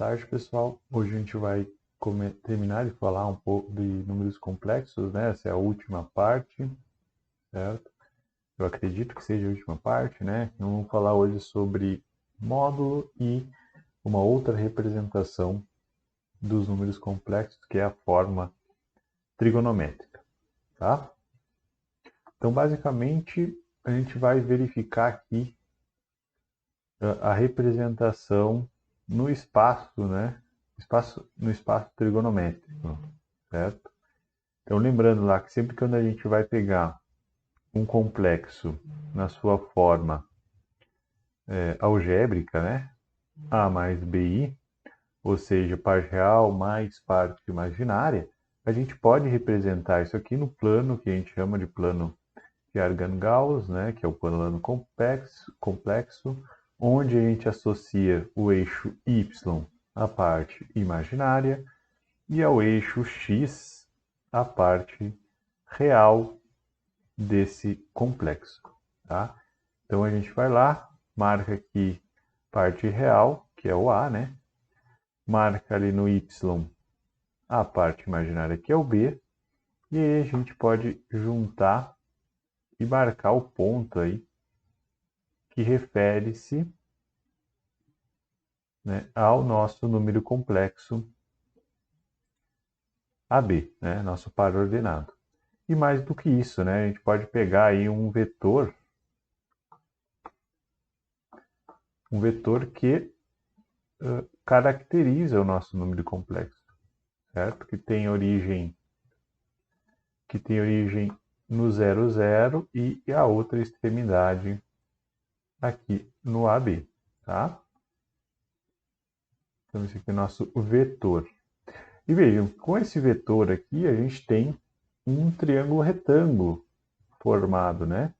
tarde, pessoal. Hoje a gente vai terminar de falar um pouco de números complexos, né? Essa é a última parte, certo? Eu acredito que seja a última parte, né? Então, vamos falar hoje sobre módulo e uma outra representação dos números complexos, que é a forma trigonométrica, tá? Então, basicamente, a gente vai verificar aqui a representação no espaço, né? No espaço trigonométrico, certo? Então, lembrando lá que sempre quando a gente vai pegar um complexo na sua forma algébrica, né? A mais BI, ou seja, parte real mais parte imaginária, a gente pode representar isso aqui no plano que a gente chama de plano de Argand-Gauss, né? Que é o plano complexo, onde a gente associa o eixo y à parte imaginária e ao eixo x a parte real desse complexo, tá? Então a gente vai lá, marca aqui parte real, que é o A, né? Marca ali no y a parte imaginária, que é o B, e aí a gente pode juntar e marcar o ponto aí que refere-se, né, ao nosso número complexo AB, né, nosso par ordenado. E mais do que isso, né, a gente pode pegar aí um vetor que caracteriza o nosso número complexo, certo? Que tem origem no 0, 0 e a outra extremidade aqui no AB, tá? Então esse aqui é o nosso vetor. E vejam, com esse vetor aqui a gente tem um triângulo retângulo formado, né?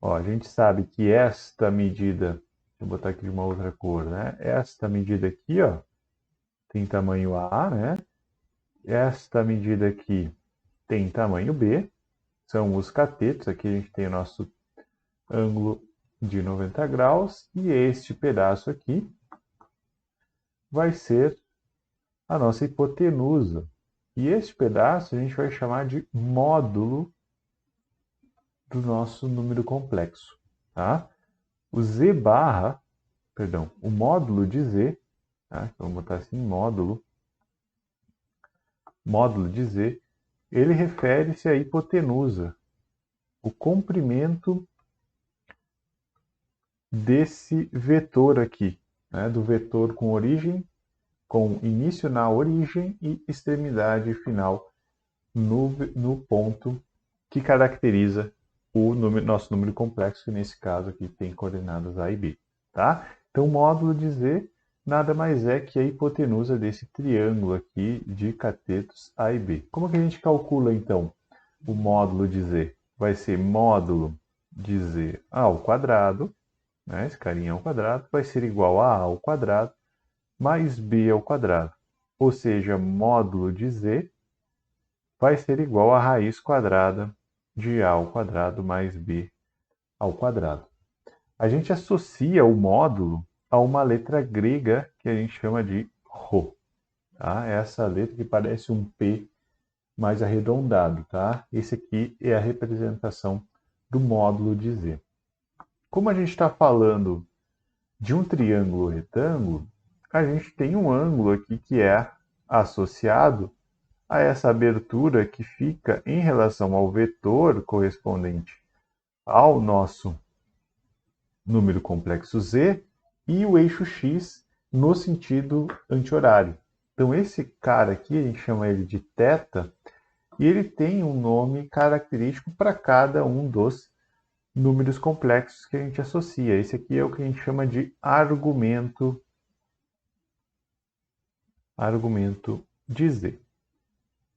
Ó, a gente sabe que esta medida, deixa eu botar aqui de uma outra cor, né? Esta medida aqui, ó, tem tamanho A, né? Esta medida aqui tem tamanho B, são os catetos. Aqui a gente tem o nosso ângulo de 90 graus e este pedaço aqui vai ser a nossa hipotenusa. E este pedaço a gente vai chamar de módulo do nosso número complexo, tá? O módulo de Z, tá? Então, vamos botar assim, módulo de Z, ele refere-se à hipotenusa, o comprimento desse vetor aqui, né? Do vetor com início na origem e extremidade final no ponto que caracteriza o nosso número complexo, que nesse caso aqui tem coordenadas A e B, tá? Então, o módulo de Z nada mais é que a hipotenusa desse triângulo aqui de catetos A e B. Como que a gente calcula, então, o módulo de Z? Vai ser módulo de Z ao quadrado, né? Esse carinha ao quadrado, vai ser igual a ao quadrado mais B ao quadrado. Ou seja, módulo de Z vai ser igual a raiz quadrada de A ao quadrado mais B ao quadrado. A gente associa o módulo a uma letra grega que a gente chama de Rho. Tá? Essa letra que parece um P mais arredondado. Tá? Esse aqui é a representação do módulo de Z. Como a gente está falando de um triângulo retângulo, a gente tem um ângulo aqui que é associado a essa abertura que fica em relação ao vetor correspondente ao nosso número complexo Z e o eixo X no sentido anti-horário. Então esse cara aqui, a gente chama ele de θ, e ele tem um nome característico para cada um dos números complexos que a gente associa. Esse aqui é o que a gente chama de argumento de Z.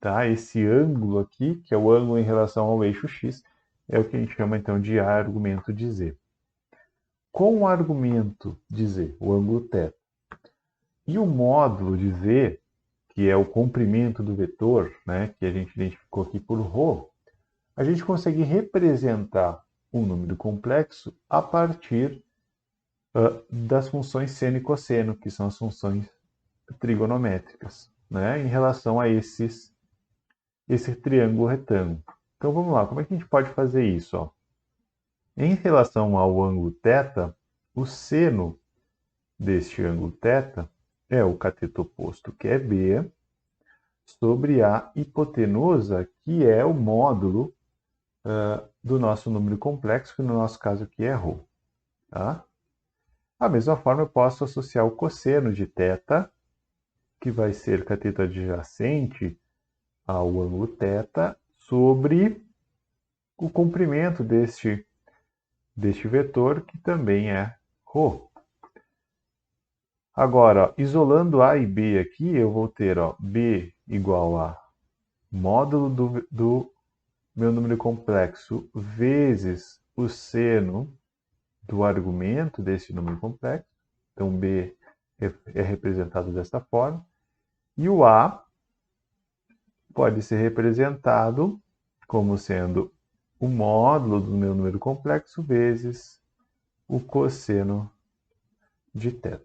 Tá? Esse ângulo aqui, que é o ângulo em relação ao eixo X, é o que a gente chama então de argumento de Z. Com o argumento de Z, o ângulo θ, e o módulo de Z, que é o comprimento do vetor, né, que a gente identificou aqui por ρ, a gente consegue representar um número complexo a partir das funções seno e cosseno, que são as funções trigonométricas, né, em relação a esse triângulo retângulo. Então vamos lá, como é que a gente pode fazer isso? Ó? Em relação ao ângulo θ, o seno deste ângulo θ é o cateto oposto, que é B, sobre a hipotenusa, que é o módulo do nosso número complexo, que no nosso caso aqui é ρ. Tá? Da mesma forma, eu posso associar o cosseno de θ, que vai ser cateto adjacente ao ângulo θ, sobre o comprimento deste vetor, que também é ρ. Agora, isolando A e B aqui, eu vou ter B igual a módulo do meu número complexo vezes o seno do argumento desse número complexo. Então, B é representado desta forma. E o A pode ser representado como sendo o módulo do meu número complexo vezes o cosseno de θ.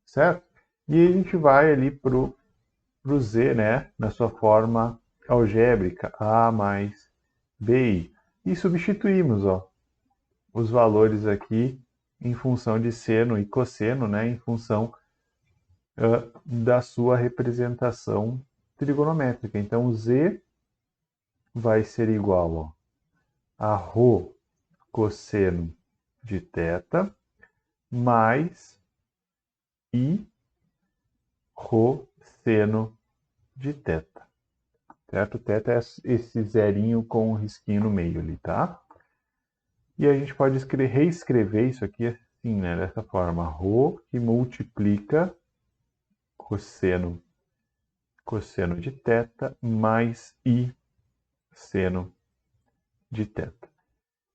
Certo? E a gente vai ali para o Z, né, na sua forma algébrica, A mais BI. E substituímos os valores aqui em função de seno e cosseno, né, em função da sua representação trigonométrica. Então, Z vai ser igual a ρ cosseno de θ mais I ρ seno de θ. Certo? Θ é esse zerinho com um risquinho no meio ali, tá? E a gente pode reescrever isso aqui assim, né? Dessa forma. Ρ que multiplica cosseno de θ mais I seno de θ.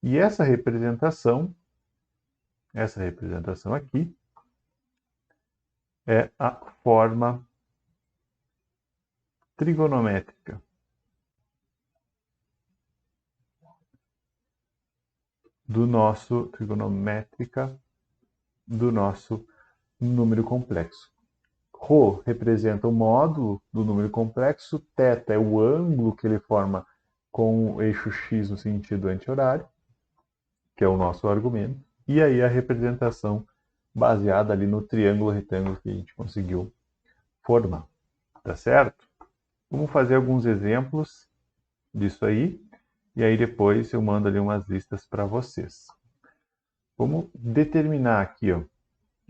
E essa representação aqui é a forma trigonométrica do nosso número complexo. Ρ representa o módulo do número complexo, θ é o ângulo que ele forma com o eixo x no sentido anti-horário, que é o nosso argumento, e aí a representação baseada ali no triângulo retângulo que a gente conseguiu formar. Tá certo? Vamos fazer alguns exemplos disso aí, e aí depois eu mando ali umas listas para vocês. Vamos determinar aqui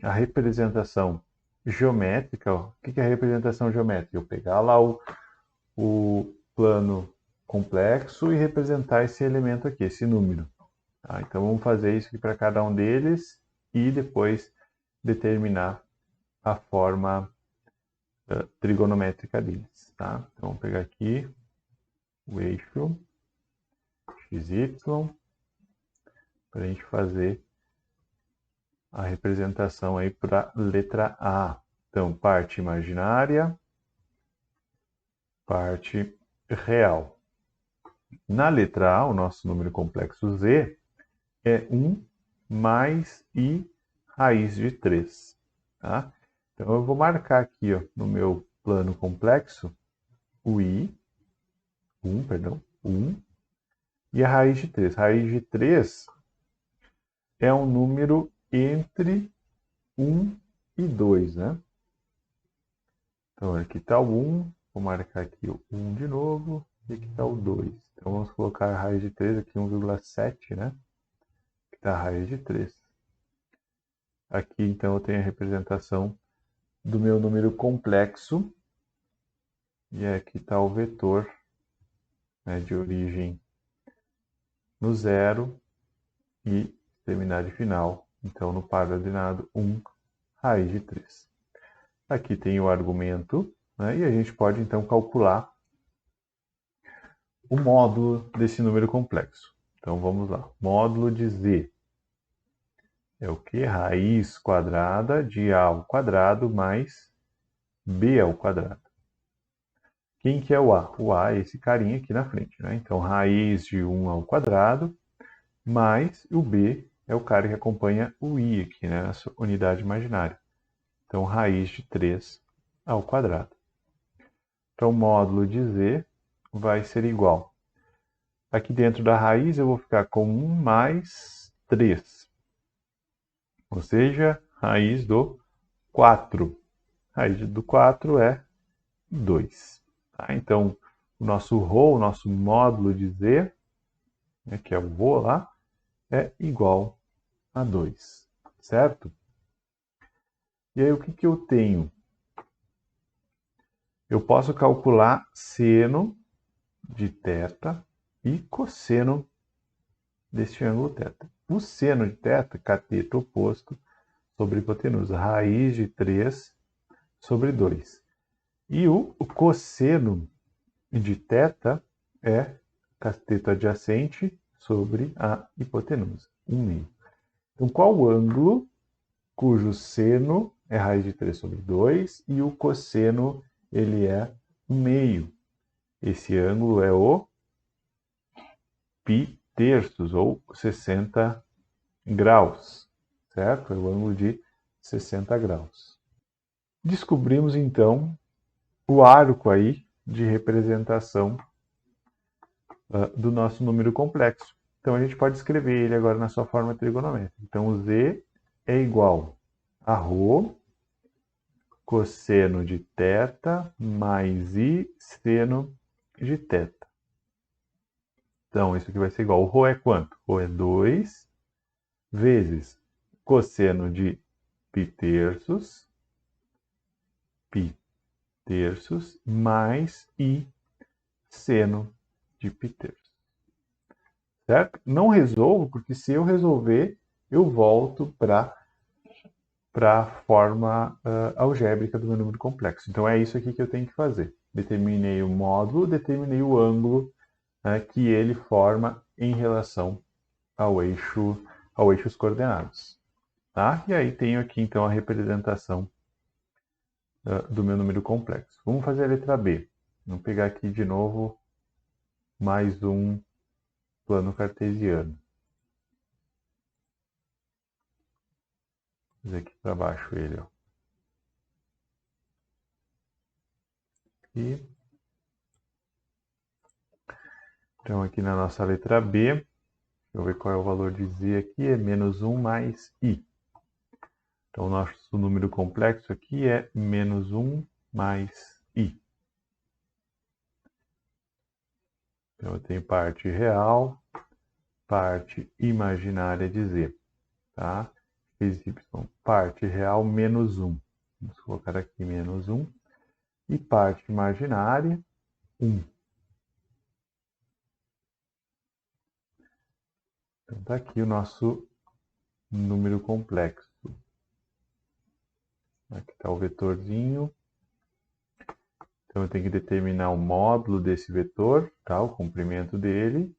a representação geométrica. O que é a representação geométrica? Eu pegar lá o plano complexo e representar esse elemento aqui, esse número. Tá? Então vamos fazer isso aqui para cada um deles e depois determinar a forma trigonométrica deles. Tá? Então vamos pegar aqui o eixo XY para a gente fazer a representação aí para a letra A. Então, parte imaginária, parte real. Na letra A, o nosso número complexo Z é 1 mais I raiz de 3. Tá? Então, eu vou marcar aqui no meu plano complexo o I, 1, e a raiz de 3. Raiz de 3 é um número entre 1 e 2, né? Então, aqui está o 1, vou marcar aqui o 1 de novo, e aqui está o 2. Então, vamos colocar a raiz de 3 aqui, 1,7, né? Aqui está a raiz de 3. Aqui, então, eu tenho a representação do meu número complexo, e aqui está o vetor, né, de origem no 0 e extremidade final, então, no par ordenado 1, raiz de 3. Aqui tem o argumento, né, e a gente pode, então, calcular o módulo desse número complexo. Então, vamos lá. Módulo de Z é o que? Raiz quadrada de A ao quadrado mais B ao quadrado. Quem que é o A? O A é esse carinha aqui na frente, né? Então, raiz de 1 ao quadrado mais o B é o cara que acompanha o I aqui, né? Essa unidade imaginária. Então, raiz de 3 ao quadrado. Então, o módulo de z vai ser igual. Aqui dentro da raiz eu vou ficar com 1 mais 3. Ou seja, raiz do 4. Raiz do 4 é 2. Tá? Então, o nosso ρ, o nosso módulo de z, né, que é o ρ lá, é igual a 2. Certo? E aí, o que eu tenho? Eu posso calcular seno de θ e cosseno deste ângulo θ. O seno de θ, cateto oposto, sobre hipotenusa, raiz de 3 sobre 2. E o cosseno de θ é cateto adjacente sobre a hipotenusa, 1/2. Então, qual o ângulo cujo seno é raiz de 3 sobre 2 e o cosseno ele é 1/2? Esse ângulo é o π terços, ou 60 graus, certo? É o ângulo de 60 graus. Descobrimos, então, o arco aí de representação do nosso número complexo. Então, a gente pode escrever ele agora na sua forma trigonométrica. Então, o z é igual a ρ cosseno de θ mais i seno de θ. Então, isso aqui vai ser igual. O ρ é quanto? O é 2 vezes cosseno de π terços mais i seno de π terços. Certo? Não resolvo, porque se eu resolver, eu volto para a forma algébrica do meu número complexo. Então, é isso aqui que eu tenho que fazer. Determinei o módulo, determinei o ângulo que ele forma em relação ao eixo, os coordenados. Tá? E aí tenho aqui, então, a representação do meu número complexo. Vamos fazer a letra B. Vamos pegar aqui de novo mais um plano cartesiano. Vou fazer aqui para baixo ele. Ó. E então, aqui na nossa letra B, deixa eu ver qual é o valor de z aqui, é menos 1 mais i. Então, o nosso número complexo aqui é menos 1 mais i. Então, eu tenho parte real, parte imaginária de z. Tá? Y, parte real menos 1. Vamos colocar aqui menos 1. E parte imaginária, 1. Então, está aqui o nosso número complexo. Aqui está o vetorzinho. Então, eu tenho que determinar o módulo desse vetor, tá? O comprimento dele,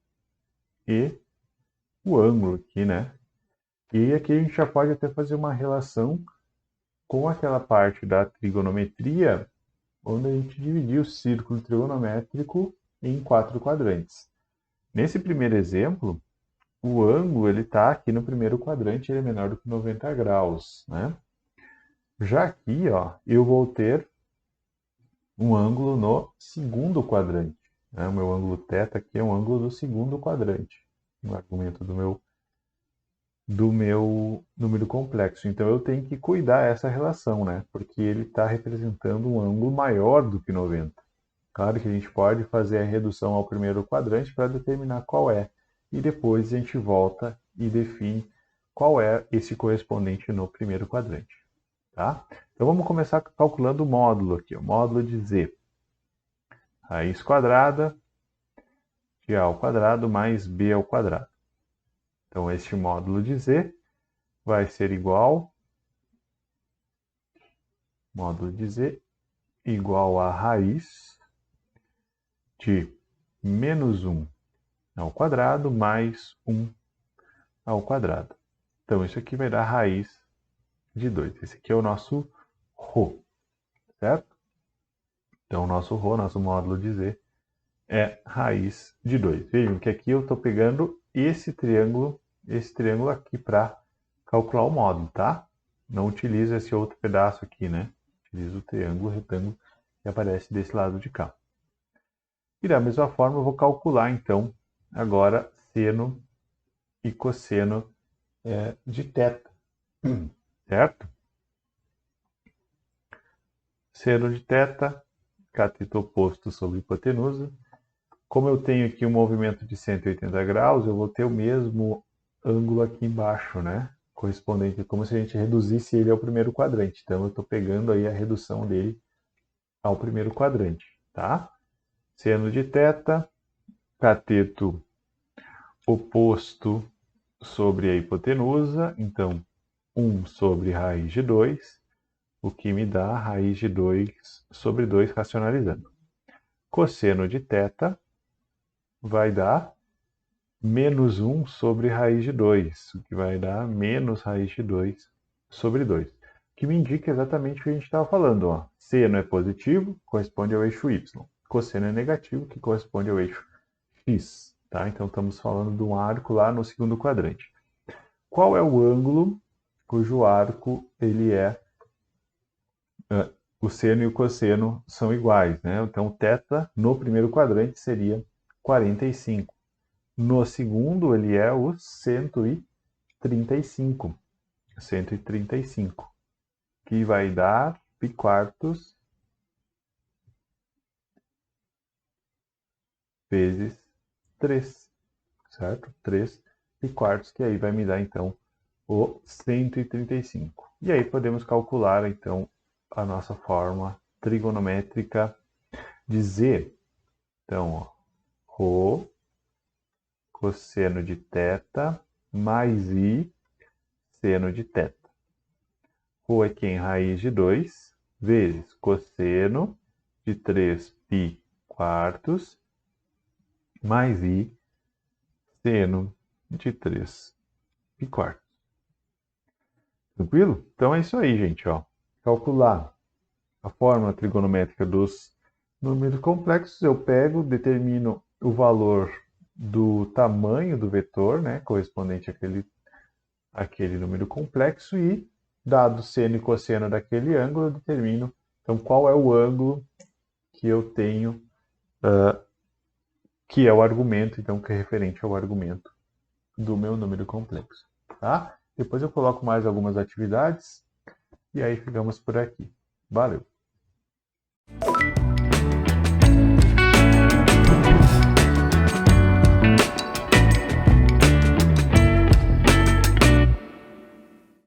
e o ângulo aqui, né? E aqui a gente já pode até fazer uma relação com aquela parte da trigonometria, onde a gente dividiu o círculo trigonométrico em 4 quadrantes. Nesse primeiro exemplo, o ângulo ele está aqui no primeiro quadrante, ele é menor do que 90 graus, né? Já aqui, ó, eu vou ter um ângulo no segundo quadrante. Né? O meu ângulo θ aqui é um ângulo do segundo quadrante, no argumento do meu número complexo. Então eu tenho que cuidar essa relação, né? Porque ele está representando um ângulo maior do que 90. Claro que a gente pode fazer a redução ao primeiro quadrante para determinar qual é. E depois a gente volta e define qual é esse correspondente no primeiro quadrante. Tá? Então vamos começar calculando o módulo aqui, o módulo de z. Raiz quadrada de a ao quadrado mais b ao quadrado. Então este módulo de z vai ser igual, módulo de z igual a raiz de menos 1 ao quadrado mais 1 ao quadrado. Então isso aqui vai dar raiz de 2. Esse aqui é o nosso ρ, certo? Então o nosso ρ, nosso módulo de z, é raiz de 2. Vejam que aqui eu estou pegando esse triângulo aqui para calcular o módulo, tá? Não utilizo esse outro pedaço aqui, né? utilizo o triângulo, retângulo, que aparece desse lado de cá. E da mesma forma, eu vou calcular, então, agora seno e cosseno de θ, certo? Seno de θ, cateto oposto sobre hipotenusa. Como eu tenho aqui um movimento de 180 graus, eu vou ter o mesmo ângulo aqui embaixo, né? Correspondente, como se a gente reduzisse ele ao primeiro quadrante. Então, eu estou pegando aí a redução dele ao primeiro quadrante, tá? Seno de θ, cateto oposto sobre a hipotenusa, então 1 sobre raiz de 2, o que me dá raiz de 2 sobre 2 racionalizando. Cosseno de θ vai dar menos 1 sobre raiz de 2, o que vai dar menos raiz de 2 sobre 2. O que me indica exatamente o que a gente estava falando. Ó. Seno é positivo, corresponde ao eixo y. Cosseno é negativo, que corresponde ao eixo x. Tá? Então estamos falando de um arco lá no segundo quadrante. Qual é o ângulo cujo arco ele o seno e o cosseno são iguais, né? Então, θ no primeiro quadrante seria 45. No segundo, ele é o 135. 135. Que vai dar π quartos vezes 3. Certo? 3 π quartos, que aí vai me dar, então, o 135. E aí podemos calcular, então, a nossa forma trigonométrica de Z. Então, ó, ρ cosseno de θ mais I seno de θ. Ρ aqui em raiz de 2 vezes cosseno de 3 π quartos mais I seno de 3 π quartos. Tranquilo? Então é isso aí, gente. Ó. Calcular a fórmula trigonométrica dos números complexos, eu pego, determino o valor do tamanho do vetor, né, correspondente àquele número complexo, e, dado seno e cosseno daquele ângulo, eu determino então, qual é o ângulo que eu tenho, que é o argumento, então, que é referente ao argumento do meu número complexo. Tá? Depois eu coloco mais algumas atividades e aí ficamos por aqui. Valeu!